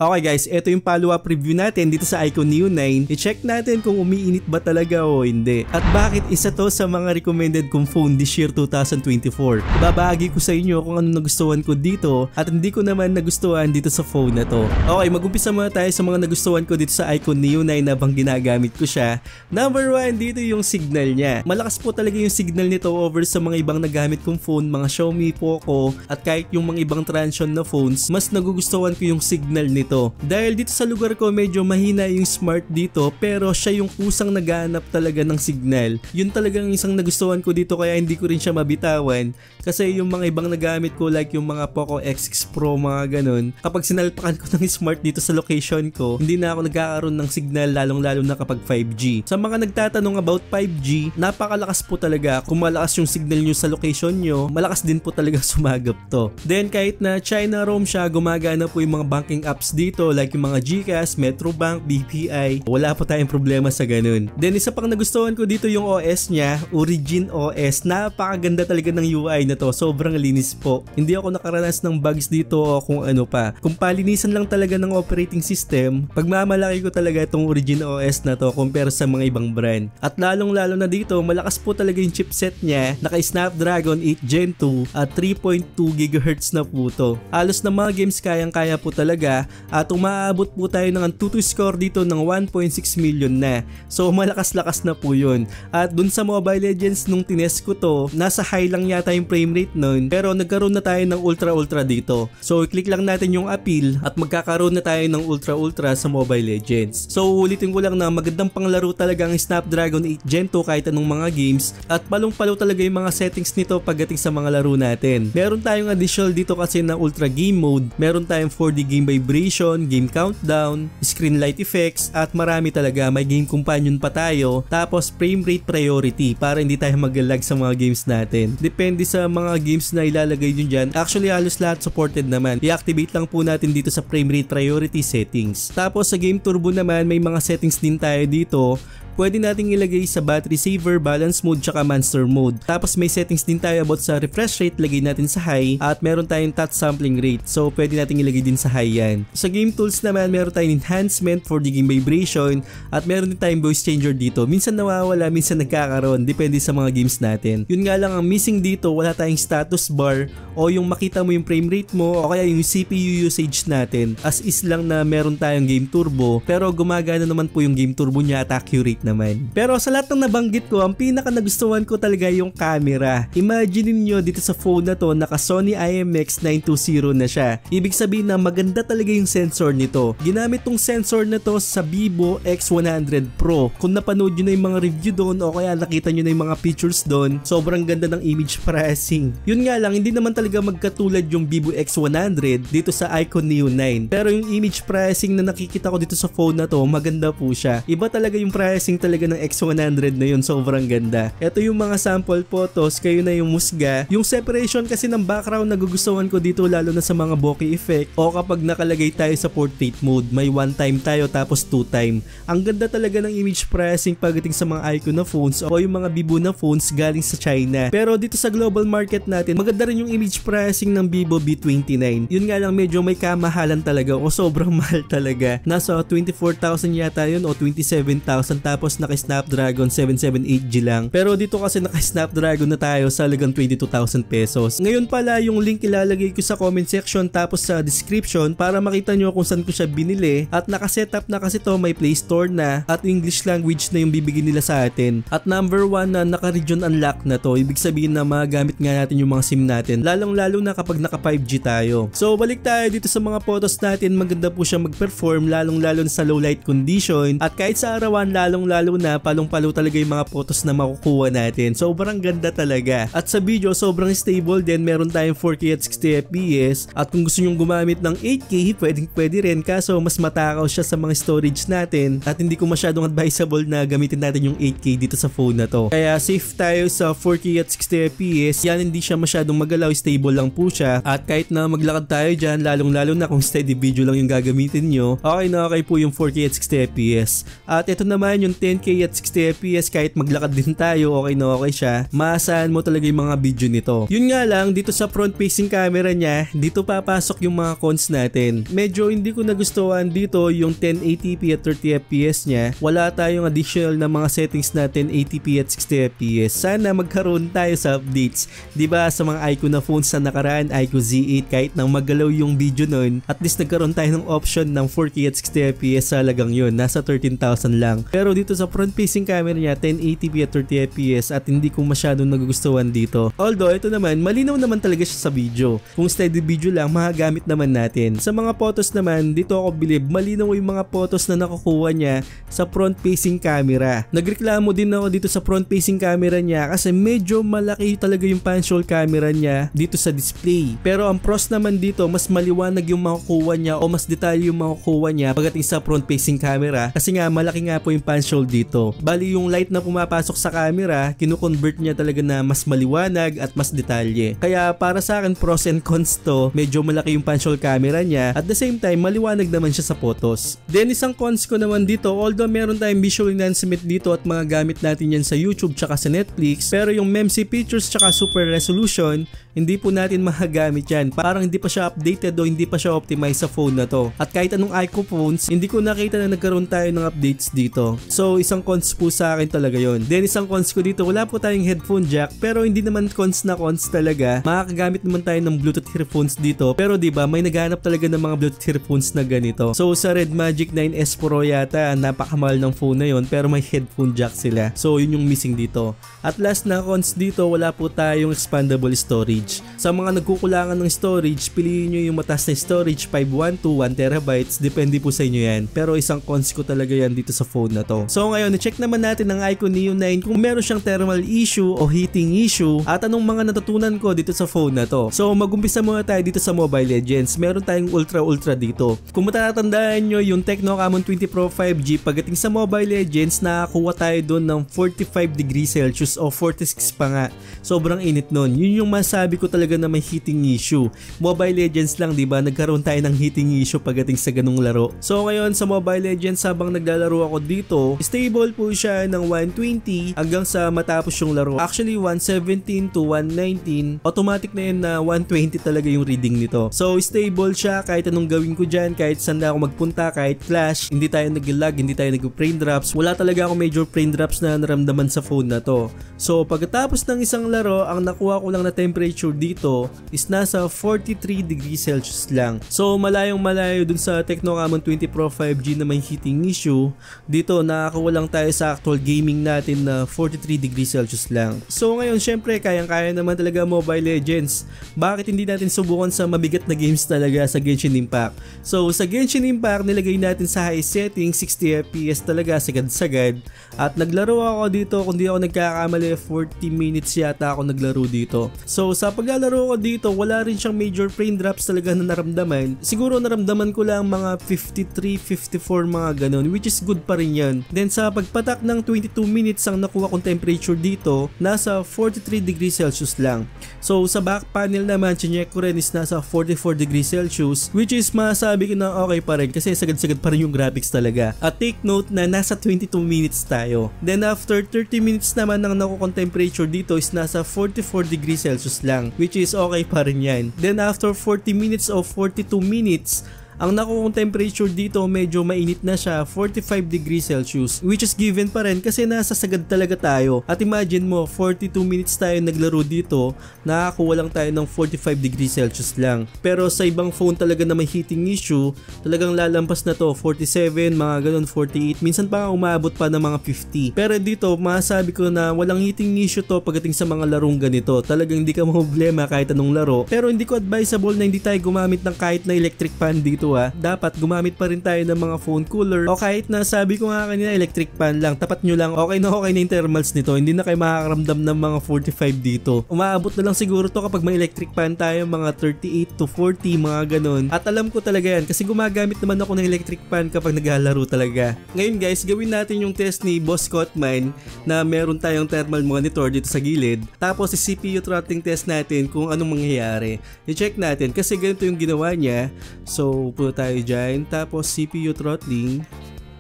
Okay guys, ito yung follow-up review natin dito sa iQOO Neo 9. I-check natin kung umiinit ba talaga o hindi. At bakit isa to sa mga recommended kong phone this year 2024. Ibabahagi ko sa inyo kung ano nagustuhan ko dito at hindi ko naman nagustuhan dito sa phone na to. Okay, mag-umpisa muna tayo sa mga nagustuhan ko dito sa iQOO Neo 9 na bang ginagamit ko siya. Number 1, dito yung signal niya. Malakas po talaga yung signal nito over sa mga ibang nagamit kong phone, mga Xiaomi, Poco at kahit yung mga ibang Transsion na phones. Mas nagugustuhan ko yung signal nito. Dahil dito sa lugar ko medyo mahina yung smart dito pero siya yung kusang naghahanap talaga ng signal. Yun talagang isang nagustuhan ko dito kaya hindi ko rin siya mabitawan. Kasi yung mga ibang nagamit ko like yung mga Poco X6 Pro mga ganun, kapag sinalpakan ko ng smart dito sa location ko, hindi na ako nagkakaroon ng signal lalong-lalo na kapag 5G. Sa mga nagtatanong about 5G, napakalakas po talaga. Kung malakas yung signal nyo sa location nyo, malakas din po talaga sumagap to. Then kahit na China ROM siya, gumagana po yung mga banking apps dito like yung mga GCash, Metrobank, BPI. Wala po tayong problema sa ganun. Then isa pang nagustuhan ko dito yung OS niya, Origin OS. Napakaganda talaga ng UI na to. Sobrang linis po. Hindi ako nakaranas ng bugs dito o kung ano pa. Kung palinisan lang talaga ng operating system, pagmamalaki ko talaga itong Origin OS na to compare sa mga ibang brand. At lalong-lalo na dito, malakas po talaga yung chipset niya. Naka Snapdragon 8 Gen 2 at 3.2 GHz na po to. Halos na mga games kayang-kaya po talaga at umaabot po tayo ng Antutu score dito ng 1.6 million na. So malakas-lakas na po yun. At dun sa Mobile Legends nung tinest ko to, nasa high lang yata yung frame rate nun pero nagkaroon na tayo ng ultra-ultra dito. So i-click lang natin yung appeal at magkakaroon na tayo ng ultra-ultra sa Mobile Legends. So ulitin ko lang na magandang panglaro talaga ang Snapdragon 8 Gen 2 kahit anong mga games at palong-palo talaga yung mga settings nito pagdating sa mga laro natin. Meron tayong additional dito kasi na Ultra Game Mode, meron tayong 4D game vibration, game countdown, screen light effects at marami talaga. May game companion pa tayo, tapos frame rate priority para hindi tayo mag-lag sa mga games natin. Depende sa mga games na ilalagay nyo dyan. Actually halos lahat supported naman. I-activate lang po natin dito sa frame rate priority settings. Tapos sa game turbo naman may mga settings din tayo dito. Pwede nating ilagay sa battery saver, balance mode, tsaka monster mode. Tapos may settings din tayo about sa refresh rate, lagay natin sa high. At meron tayong touch sampling rate. So pwede nating ilagay din sa high yan. Sa game tools naman, meron tayong enhancement for the game vibration. At meron din tayong voice changer dito. Minsan nawawala, minsan nagkakaroon. Depende sa mga games natin. Yun nga lang ang missing dito, wala tayong status bar o yung makita mo yung frame rate mo o kaya yung CPU usage natin. As is lang na meron tayong game turbo pero gumagana naman po yung game turbo niya at accurate naman. Pero sa lahat ng nabanggit ko, ang pinaka nagustuhan ko talaga yung camera. Imagine niyo dito sa phone na to, naka Sony IMX920 na siya. Ibig sabihin na maganda talaga yung sensor nito. Ginamit tong sensor na to sa Vivo X100 Pro. Kung napanood nyo na yung mga review doon o kaya nakita nyo na yung mga pictures doon, sobrang ganda ng image processing. Yun nga lang, hindi naman talaga magkatulad yung Vivo X100 dito sa iQOO Neo 9. Pero yung image processing na nakikita ko dito sa phone na to, maganda po siya. Iba talaga yung processing talaga ng X100 na yun, sobrang ganda. Ito yung mga sample photos, kayo na yung musga. Yung separation kasi ng background nagugustuhan ko dito lalo na sa mga bokeh effect o kapag nakalagay tayo sa portrait mode, may 1 time tayo tapos 2 time. Ang ganda talaga ng image processing pagdating sa mga iQOO na phones o yung mga Vivo na phones galing sa China. Pero dito sa global market natin, maganda rin yung image processing ng Vivo V29. Yun nga lang medyo may kamahalan talaga o sobrang mahal talaga. Nasa 24,000 yata yun o 27,000 tapos naka Snapdragon 778G lang. Pero dito kasi naka Snapdragon na tayo sa halagang 22,000 pesos. Ngayon pala yung link ilalagay ko sa comment section tapos sa description para makita nyo kung saan ko siya binili at naka-setup na kasi to, may Play Store na at English language na yung bibigyan nila sa atin. At number 1 na naka-region unlock na to, ibig sabihin na magamit nga natin yung mga SIM natin, lalong-lalo na kapag naka 5G tayo. So balik tayo dito sa mga photos natin, maganda po siya mag-perform lalong-lalo sa low light condition at kahit sa arawan lalong-lalo na palong-palo talaga yung mga photos na makukuha natin. Sobrang ganda talaga. At sa video, sobrang stable din. Meron tayong 4K at 60 FPS. At kung gusto nyong gumamit ng 8K, pwede rin. Kaso mas matakaw siya sa mga storage natin. At hindi ko masyadong advisable na gamitin natin yung 8K dito sa phone na to. Kaya safe tayo sa 4K at 60 FPS. Yan, hindi siya masyadong magalaw. Stable lang po siya. At kahit na maglakad tayo dyan, lalong-lalo na kung steady video lang yung gagamitin nyo, okay na okay po yung 4K at 60 FPS. At ito naman yung 10K at 60fps kahit maglakad din tayo, okay na okay siya. Maasahan mo talaga yung mga video nito. Yun nga lang, dito sa front facing camera niya, dito papasok yung mga cons natin. Medyo hindi ko nagustuhan dito yung 1080p at 30fps niya. Wala tayong additional na mga settings na 1080p at 60fps. Sana magkaroon tayo sa updates. Diba sa mga iQOO na phones na nakaraan, iQOO Z8, kahit nang magalaw yung video nun, at least nagkaroon tayo ng option ng 4K at 60fps sa halagang yun. Nasa 13,000 lang. Pero dito sa front facing camera niya, 1080p at 30fps at hindi ko masyadong nagugustuhan dito. Although ito naman, malinaw naman talaga siya sa video. Kung steady video lang, magagamit naman natin. Sa mga photos naman, dito ako bilib, malinaw yung mga photos na nakukuha niya sa front facing camera. Nagreklamo din ako dito sa front facing camera niya kasi medyo malaki talaga yung punch-hole camera niya dito sa display. Pero ang pros naman dito, mas maliwanag yung makukuha niya o mas detalye yung makukuha niya pagdating sa front facing camera kasi nga malaki nga po yung punch-hole dito. Bali yung light na pumapasok sa camera, kinukonvert niya talaga na mas maliwanag at mas detalye. Kaya para sa akin, pros and cons to, medyo malaki yung punch-hole camera niya at the same time maliwanag naman siya sa photos. Then isang cons ko naman dito, although meron tayong visual enhancement dito at mga gamit natin yan sa YouTube tsaka sa Netflix, pero yung MEMC features tsaka super resolution, hindi po natin magagamit yan. Parang hindi pa siya updated o hindi pa siya optimized sa phone na to. At kahit anong iQOO phones, hindi ko nakita na nagkaroon tayo ng updates dito. So isang cons po sa akin talaga yon. Then isang cons ko dito, wala po tayong headphone jack, pero hindi naman cons na cons talaga. Makakagamit naman tayo ng Bluetooth earphones dito, pero diba may naghanap talaga ng mga Bluetooth earphones na ganito. So sa Red Magic 9S Pro yata, napakamahal ng phone na yon, pero may headphone jack sila. So yun yung missing dito. At last na cons dito, wala po tayong expandable storage. Sa mga nagkukulangan ng storage, piliin nyo yung mataas na storage, 512, 1TB, depende po sa inyo yan. Pero isang cons ko talaga yan dito sa phone na to. So ngayon, check naman natin ng iQOO Neo 9 kung meron siyang thermal issue o heating issue at anong mga natutunan ko dito sa phone na to. So mag-umpisa muna tayo dito sa Mobile Legends. Meron tayong ultra dito. Kung matatandaan nyo yung Tecno Camon 20 Pro 5G, pagdating sa Mobile Legends, nakakuha tayo doon ng 45 degrees Celsius o 46 pa nga. Sobrang init nun. Yun yung masabi ko talaga na may heating issue. Mobile Legends lang, diba? Nagkaroon tayo ng heating issue pagdating sa ganung laro. So ngayon sa Mobile Legends, habang naglalaro ako dito, stable po siya ng 120 hanggang sa matapos yung laro. Actually 117 to 119, automatic na yun na 120 talaga yung reading nito. So stable siya kahit anong gawin ko dyan, kahit saan na ako magpunta, kahit clash, hindi tayo nag-lag, hindi tayo nag-frame drops. Wala talaga ako major frame drops na naramdaman sa phone na to. So pagkatapos ng isang laro, ang nakuha ko lang na temperature dito is nasa 43 degrees Celsius lang. So malayong malayo dun sa Tecno Camon 20 Pro 5G na may heating issue. Dito nakakawa lang tayo sa actual gaming natin na 43 degrees Celsius lang. So ngayon syempre kayang-kaya naman talaga Mobile Legends. Bakit hindi natin subukan sa mabigat na games talaga sa Genshin Impact? So sa Genshin Impact nilagay natin sa high setting, 60fps talaga, sagad-sagad. At naglaro ako dito, kung di ako nagkakamali, 40 minutes yata ako naglaro dito. So sa paglalaro ko dito, wala rin siyang major frame drops talaga na naramdaman. Siguro naramdaman ko lang mga 53, 54 mga ganun, which is good pa rin yan. Then sa pagpatak ng 22 minutes, ang nakuha kong temperature dito, nasa 43 degrees Celsius lang. So sa back panel naman, chinek ko rin is nasa 44 degrees Celsius, which is masabi ko na okay pa rin kasi sagad-sagad pa rin yung graphics talaga. At take note na nasa 22 minutes tayo. Then after 30 minutes naman, ang nakuha kong temperature dito is nasa 44 degrees Celsius lang, which is okay pa rin yan. Then after 40 minutes o 42 minutes, ang nakuha kong temperature dito medyo mainit na siya, 45 degrees Celsius, which is given pa rin kasi nasa sagad talaga tayo. At imagine mo, 42 minutes tayo naglaro dito, nakakuha lang tayo ng 45 degrees Celsius lang. Pero sa ibang phone talaga na may heating issue, talagang lalampas na to, 47, mga ganun, 48, minsan pa umabot pa ng mga 50. Pero dito, masasabi ko na walang heating issue to pagdating sa mga larong ganito. Talagang hindi ka problema kahit anong laro. Pero hindi ko advisable na hindi tayo gumamit ng kahit na electric fan dito. Dapat gumamit pa rin tayo ng mga phone cooler o kahit na sabi ko nga kanina electric fan lang, tapat nyo lang, okay na yung thermals nito, hindi na kayo makakaramdam ng mga 45 dito. Umaabot na lang siguro to kapag may electric fan tayo, mga 38 to 40, mga ganun. At alam ko talaga yan kasi gumagamit naman ako ng electric fan kapag naglalaro talaga. Ngayon guys, gawin natin yung test ni Boss Cotman na meron tayong thermal monitor dito sa gilid, tapos si CPU throttling test natin kung anong mangyayari. I-check natin kasi ganito yung ginawa niya. So punta tayo dyan, tapos CPU throttling,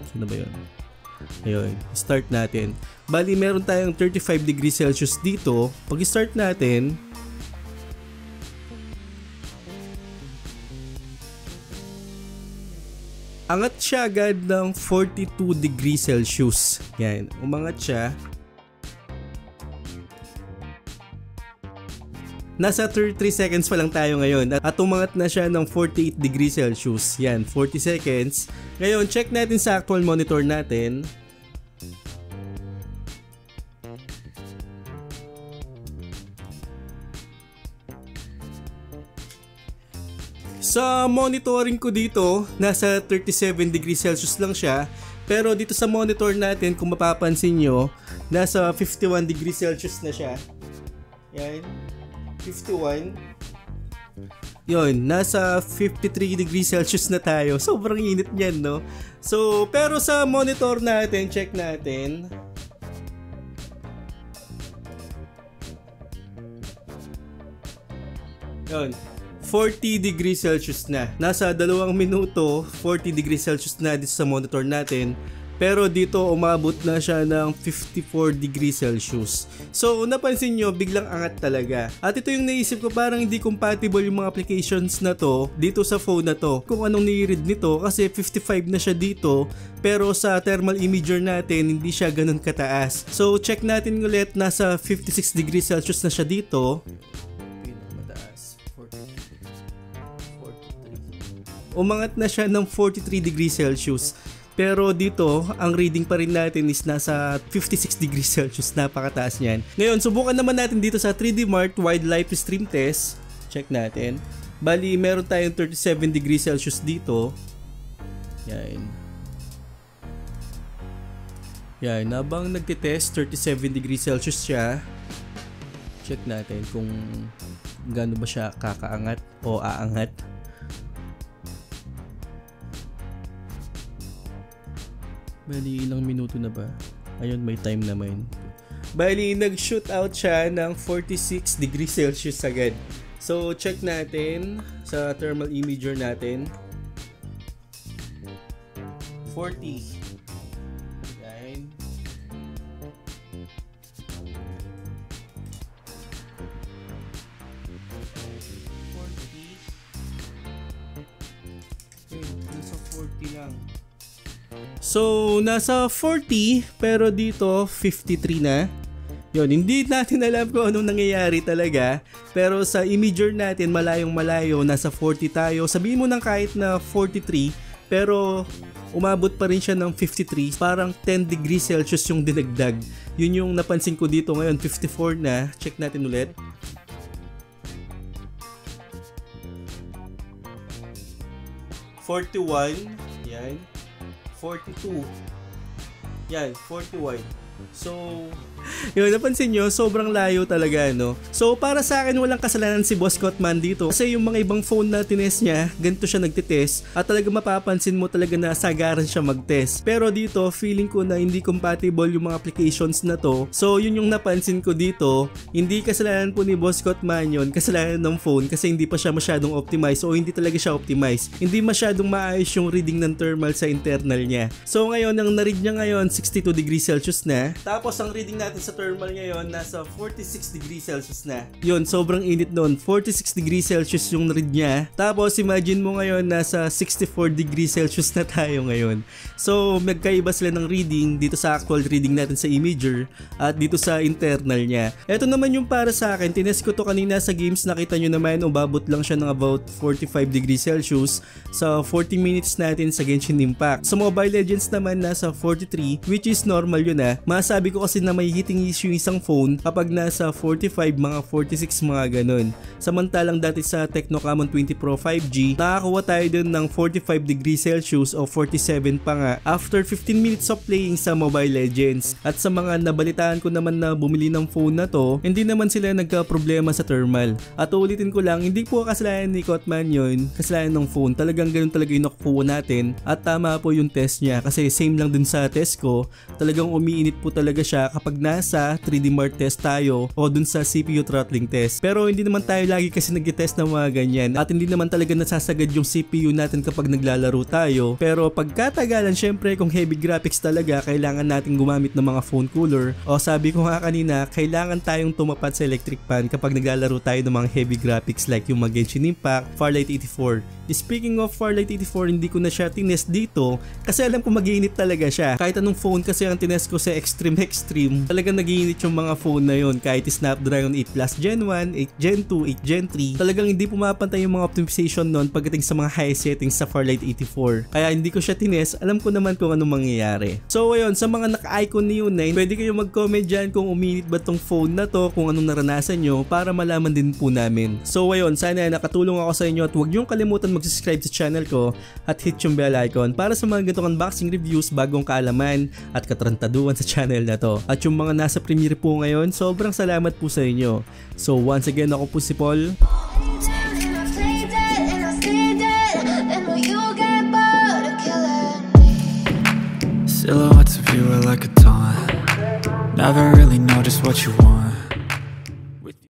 saan na ba yun? Ayun, start natin. Bali, meron tayong 35 degrees Celsius dito. Pag start natin, angat siya agad ng 42 degrees Celsius. Yan, umangat siya. Nasa 33 seconds pa lang tayo ngayon at umangat na siya ng 48 degrees Celsius. Yan, 40 seconds. Ngayon, check natin sa actual monitor natin. Sa monitoring ko dito, nasa 37 degrees Celsius lang siya. Pero dito sa monitor natin, kung mapapansin nyo, nasa 51 degrees Celsius na siya. Yan. 51. Yun, nasa 53 degrees Celsius na tayo. Sobrang init niyan, no? So, pero sa monitor natin, check natin. Yun, 40 degrees Celsius na. Nasa 2 minuto, 40 degrees Celsius na dito sa monitor natin. Pero dito umabot na siya ng 54 degrees Celsius. So napansin nyo, biglang angat talaga. At ito yung naisip ko, parang hindi compatible yung mga applications na to dito sa phone na to. Kung anong ni-read nito, kasi 55 na siya dito. Pero sa thermal imager natin, hindi siya ganun kataas. So check natin ulit, nasa 56 degrees Celsius na siya dito. Umangat na siya ng 43 degrees Celsius. Pero dito, ang reading pa rin natin is nasa 56 degrees Celsius. Napakataas niyan. Ngayon, subukan naman natin dito sa 3D Mart Wildlife Stream Test. Check natin. Bali, meron tayong 37 degrees Celsius dito. Yan. Yan, habang nagtitest, 37 degrees Celsius siya. Check natin kung gaano ba siya kakaangat o aangat. Bali, ilang minuto na ba? Ayun, may time naman. Bali, nag-shoot out siya ng 46 degrees Celsius agad. So, check natin sa thermal imager natin. 40. Ayan. 40. Okay, nasa 40 lang. So, nasa 40 pero dito 53 na. Yun, hindi natin alam kung anong nangyayari talaga. Pero sa imager natin, malayong malayo, nasa 40 tayo. Sabihin mo nang kahit na 43, pero umabot pa rin siya ng 53. Parang 10 degrees Celsius yung dinagdag. Yun yung napansin ko dito ngayon, 54 na. Check natin ulit. (41). Yan. 42. Yan, 41. So, yun, napansin nyo, sobrang layo talaga, no? So, para sa akin, walang kasalanan si Boss Cotman dito. Kasi yung mga ibang phone na tinest niya, ganito siya nagtitest. At talaga mapapansin mo talaga na sagaran siya magtest. Pero dito, feeling ko na hindi compatible yung mga applications na to. So, yun yung napansin ko dito. Hindi kasalanan po ni Boss Cotman yun. Kasalanan ng phone kasi hindi pa siya masyadong optimized o hindi talaga siya optimized. Hindi masyadong maayos yung reading ng thermal sa internal niya. So, ngayon, ang na-read niya ngayon, 62 degrees Celsius na. Tapos ang reading natin sa thermal ngayon nasa 46 degrees Celsius na. Yun, sobrang init noon. 46 degrees Celsius yung read niya. Tapos imagine mo ngayon nasa 64 degrees Celsius na tayo ngayon. So magkaiba sila ng reading dito sa actual reading natin sa imager at dito sa internal niya. Ito naman yung para sa akin. Tinest ko to kanina sa games. Nakita nyo naman umabot lang siya ng about 45 degrees Celsius sa 40 minutes natin sa Genshin Impact. Sa Mobile Legends naman nasa 43, which is normal yun ah. Masabi ko kasi na may heating issue isang phone kapag nasa 45, mga 46, mga ganun. Samantalang dati sa Tecno Camon 20 Pro 5G, nakakuha tayo dun ng 45 degrees Celsius o 47 pa nga after 15 minutes of playing sa Mobile Legends. At sa mga nabalitaan ko naman na bumili ng phone na to, hindi naman sila nagka-problema sa thermal. At ulitin ko lang, hindi po kasalanan ni Cotman yun, kasalanan ng phone. Talagang ganun talaga yung nakukuha natin at tama po yung test niya kasi same lang dun sa test ko. Talagang umiinit po talaga siya kapag nasa 3D Mark test tayo o dun sa CPU throttling test. Pero hindi naman tayo lagi kasi nag-test ng mga ganyan at hindi naman talaga nasasagad yung CPU natin kapag naglalaro tayo. Pero pagkatagalan, syempre kung heavy graphics talaga, kailangan natin gumamit ng mga phone cooler o sabi ko nga kanina, kailangan tayong tumapat sa electric fan kapag naglalaro tayo ng mga heavy graphics like yung mga Genshin Impact, Farlight 84. Speaking of Farlight 84, hindi ko na siya tinest dito kasi alam ko mag-iinit talaga siya. Kahit anong phone kasi ang tinest ko sa Extreme, talagang nag-iinit yung mga phone na yun. Kahit Snapdragon 8 Plus Gen 1, 8 Gen 2, 8 Gen 3, talagang hindi pumapantay yung mga optimization nun pagdating sa mga high settings sa Farlight 84. Kaya hindi ko siya tinest, alam ko naman kung anong mangyayari. So ayun, sa mga naka-icon ni U9, pwede kayo mag-comment dyan kung uminit ba tong phone na to, kung anong naranasan nyo para malaman din po namin. So ayun, sana nakatulong ako sa inyo at huwag nyo kalimutan mag-subscribe sa channel ko at hit yung bell icon para sa mga ganitong unboxing reviews, bagong kaalaman at katrantaduan sa channel na to. At yung mga nasa premiere po ngayon, sobrang salamat po sa inyo. So once again, ako po si Paul. Silhouettes of you are like a taunt. Never really know just what you want.